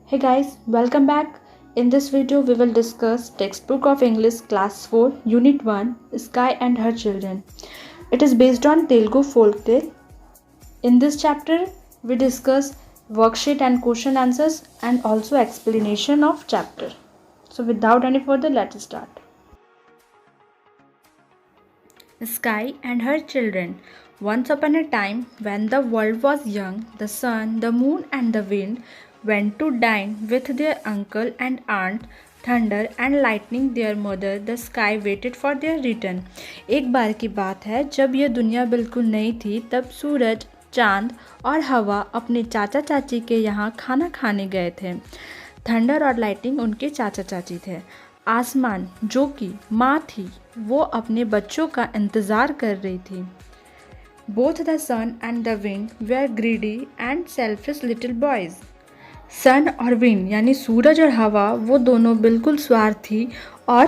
Hey guys, welcome back. In this video, we will discuss textbook of English class 4, unit 1, Sky and Her Children. It is based on Telugu folktale. In this chapter, we discuss worksheet and question answers and also explanation of chapter. So without any further, let's start. Sky and Her Children. Once upon a time, when the world was young, the sun, the moon, and the wind went to dine with their uncle and aunt. Thunder and lightning, their mother, the sky waited for their return. एक बार की बात है जब यह दुनिया बिल्कुल नई थी, तब सूरज, चांद और हवा अपने चाचा चाची के यहाँ खाना खाने गए थे। थंडर और लाइटिंग उनके चाचा चाची थे। आसमान, जो कि माँ थी, वो अपने बच्चों का इंतज़ार कर रही थी। Both the sun and the wind were greedy and selfish little boys. Sun और विंड यानी सूरज और हवा, वो दोनों बिल्कुल स्वार्थी और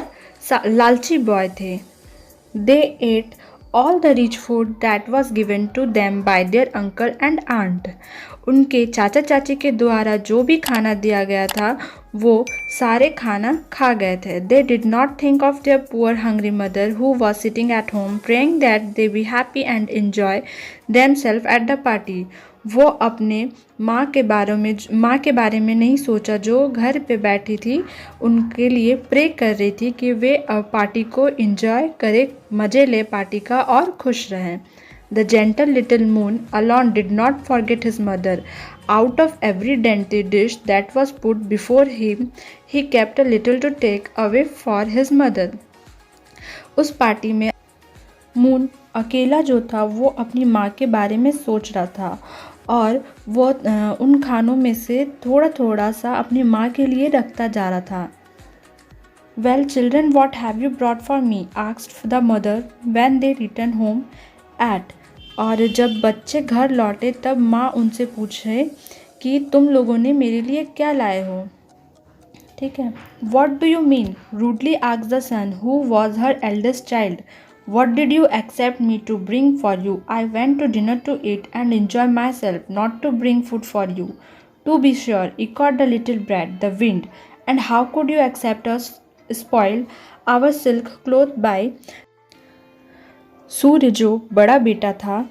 लालची बॉय थे। They ate all the rich food that was given to them by their uncle and aunt. उनके चाचा चाची के द्वारा जो भी खाना दिया गया था, वो सारे खाना खा गए थे। They did not think of their poor hungry mother who was sitting at home praying that they be happy and enjoy themselves at the party. वो अपने माँ के बारे में नहीं सोचा, जो घर पे बैठी थी, उनके लिए प्रे कर रही थी कि वे पार्टी को एंजॉय करें, मज़े ले पार्टी का और खुश रहें। The gentle little moon alone did not forget his mother. Out of every dainty dish that was put before him, he kept a little to take away for his mother. उस party में moon अकेला जो था, वो अपनी माँ के बारे में सोच रहा था और वो उन खानों में से थोड़ा थोड़ा सा अपनी माँ के लिए रखता जा रहा था। Well, children, what have you brought for me? asked the mother when they returned home at. और जब बच्चे घर लौटे तब माँ उनसे पूछे कि तुम लोगों ने मेरे लिए क्या लाए हो। ठीक है। What do you mean? rudely asked the son, who was her eldest child. What did you accept me to bring for you? I went to dinner to eat and enjoy myself, not to bring food for you. To be sure, echoed the little brat, the wind. And how could you accept us spoil our silk cloth by. सूर्य जो बड़ा बेटा था,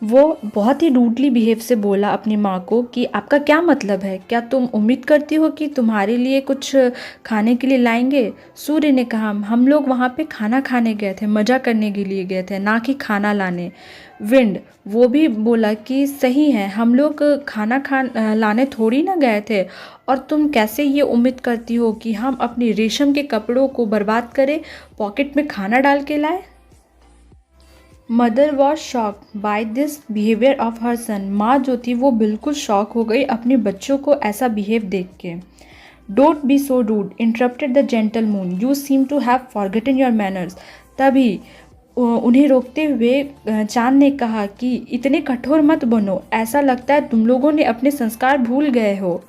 वो बहुत ही rudely behave से बोला अपनी माँ को कि आपका क्या मतलब है, क्या तुम उम्मीद करती हो कि तुम्हारे लिए कुछ खाने के लिए लाएंगे। सूर्य ने कहा, हम लोग वहाँ पे खाना खाने गए थे, मज़ा करने के लिए गए थे, ना कि खाना लाने। विंड वो भी बोला कि सही है, हम लोग लाने थोड़ी ना गए थे, और तुम कैसे ये उम्मीद करती हो कि हम अपनी रेशम के कपड़ों को बर्बाद करें, पॉकेट में खाना डाल के लाए। Mother was shock by this behaviour of her son. माँ जो थी वो बिल्कुल शॉक हो गई अपने बच्चों को ऐसा बिहेव देख के। Don't be so rude, interrupted the gentle moon, you seem to have forgotten your manners. तभी उन्हें रोकते हुए चांद ने कहा कि इतने कठोर मत बनो, ऐसा लगता है तुम लोगों ने अपने संस्कार भूल गए हो।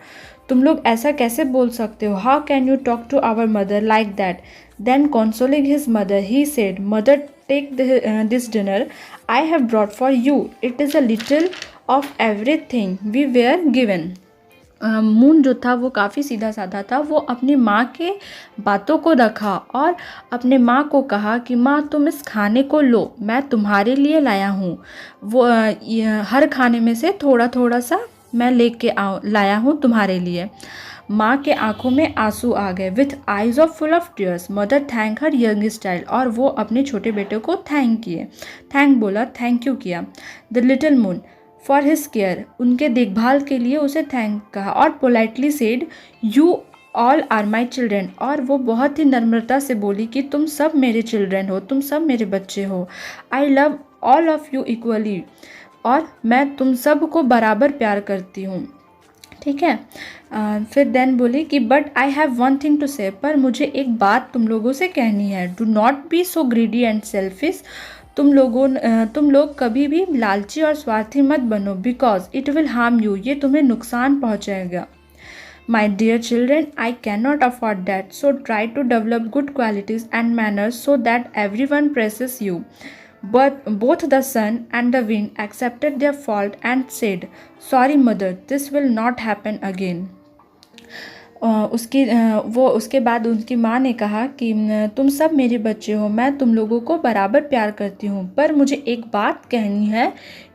तुम लोग ऐसा कैसे बोल सकते हो। How can you talk to our mother like that. Then consoling his mother, he said, Mother, take this dinner I have brought for you. It is a little of everything we were given. Moon जो था वो काफ़ी सीधा साधा था। वो अपनी माँ के बातों को रखा और अपने माँ को कहा कि माँ तुम इस खाने को लो, मैं तुम्हारे लिए लाया हूँ। वो हर खाने में से थोड़ा थोड़ा सा मैं लाया हूँ तुम्हारे लिए। माँ के आंखों में आंसू आ गए। With eyes of full of tears mother thank her youngest child. और वो अपने छोटे बेटे को थैंक बोला, थैंक यू किया। The little moon for his care, उनके देखभाल के लिए उसे थैंक कहा। और politely said, you all are my children. और वो बहुत ही नम्रता से बोली कि तुम सब मेरे चिल्ड्रेन हो, तुम सब मेरे बच्चे हो। I love all of you equally, और मैं तुम सब को बराबर प्यार करती हूँ। ठीक है। फिर देन बोली कि but I have one thing to say, पर मुझे एक बात तुम लोगों से कहनी है। Do not be so greedy and selfish, तुम लोग कभी भी लालची और स्वार्थी मत बनो, because it will harm you, ये तुम्हें नुकसान पहुँचाएगा। My dear children, I can not afford that, so try to develop good qualities and manners so that every one praises you. But both the sun and the wind accepted their fault and said, Sorry, mother, this will not happen again. वो उसके बाद उनकी माँ ने कहा कि तुम सब मेरे बच्चे हो, मैं तुम लोगों को बराबर प्यार करती हूँ, पर मुझे एक बात कहनी है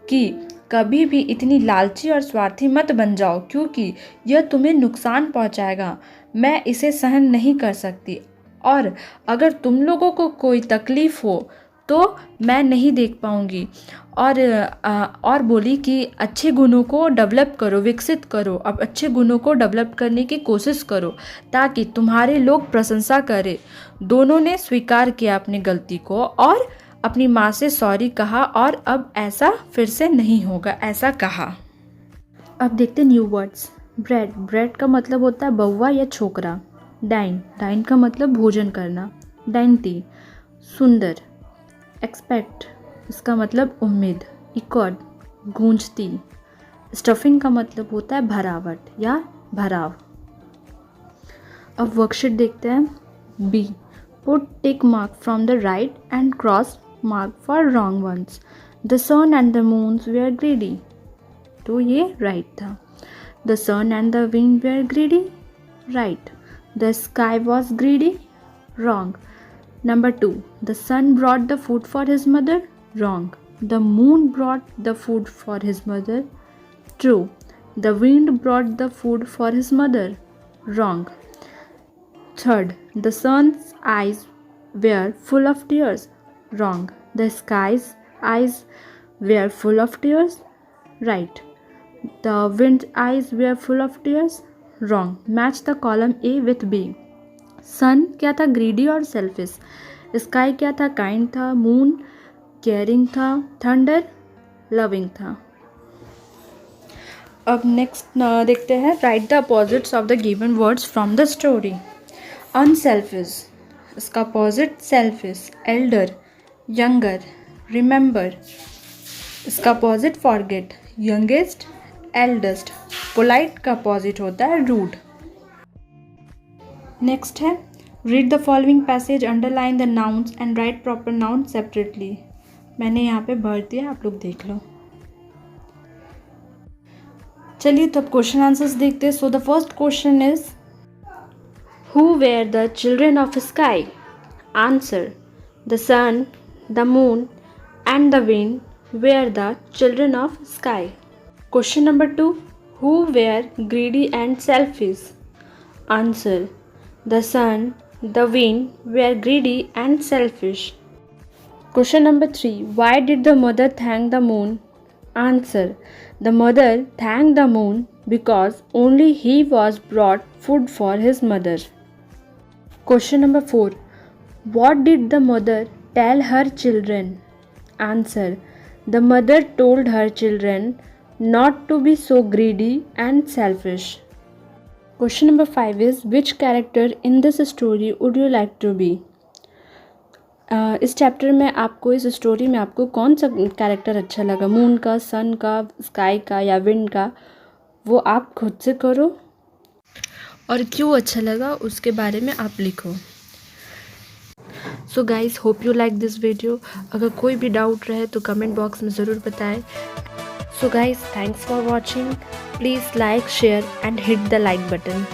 कि कभी भी इतनी लालची और स्वार्थी मत बन जाओ, क्योंकि यह तुम्हें नुकसान पहुँचाएगा। मैं इसे सहन नहीं कर सकती, और अगर तुम लोगों को कोई तकलीफ़ हो तो मैं नहीं देख पाऊँगी। और बोली कि अच्छे गुणों को डेवलप करो, विकसित करो, अब अच्छे गुणों को डेवलप करने की कोशिश करो ताकि तुम्हारे लोग प्रशंसा करें। दोनों ने स्वीकार किया अपनी गलती को और अपनी माँ से सॉरी कहा, और अब ऐसा फिर से नहीं होगा, ऐसा कहा। अब देखते न्यू वर्ड्स। ब्रेड, ब्रेड का मतलब होता है बउआ या छोकरा। डाइन, डाइन का मतलब भोजन करना। डाइंटी, सुंदर। एक्सपेक्ट, इसका मतलब उम्मीद। इकॉर्ड, गूंजती। स्टफिंग का मतलब होता है भरावट या भराव। अब वर्कशीट देखते हैं। B, put tick mark from the right and cross mark for wrong ones. The sun and the moons were greedy, तो ये राइट था। The sun and the wind were greedy, right. The sky was greedy, wrong. Number 2, the son brought the food for his mother, wrong. The moon brought the food for his mother, true. The wind brought the food for his mother, wrong. Third, the sun's eyes were full of tears, wrong. The sky's eyes were full of tears, right. The wind's eyes were full of tears, wrong. Match the column A with B. सन क्या था, greedy और selfish. Sky क्या था, kind था। Moon caring था। Thunder loving था। अब next देखते हैं। Write the opposites of the given words from the story. Unselfish, इसका opposite selfish. Elder, younger. Remember, इसका opposite forget. Youngest, eldest. Polite का अपोजिट होता है रूड। नेक्स्ट है read the following passage, underline the nouns and write proper noun separately. मैंने यहाँ पे भर दिया, आप लोग देख लो। चलिए तो अब क्वेश्चन आंसर्स देखते हैं। So the first question is who were the children of sky. Answer, the sun, the moon and the wind were the children of sky. Question number 2, who were greedy and selfish. Answer, the sun, the wind were greedy and selfish. Question number 3, why did the mother thank the moon? Answer, the mother thanked the moon because only he was brought food for his mother. Question number 4, what did the mother tell her children? Answer, the mother told her children not to be so greedy and selfish. Question number 5 is which character in this story would you like to be? इस chapter में आपको, इस story में आपको कौन सा character अच्छा लगा, मून का, सन का, स्काई का या विंड का, वो आप खुद से करो और क्यों अच्छा लगा उसके बारे में आप लिखो। So guys, hope you like this video. अगर कोई भी डाउट रहे तो कमेंट बॉक्स में ज़रूर बताएं। So guys, thanks for watching. Please like, share and hit the like button.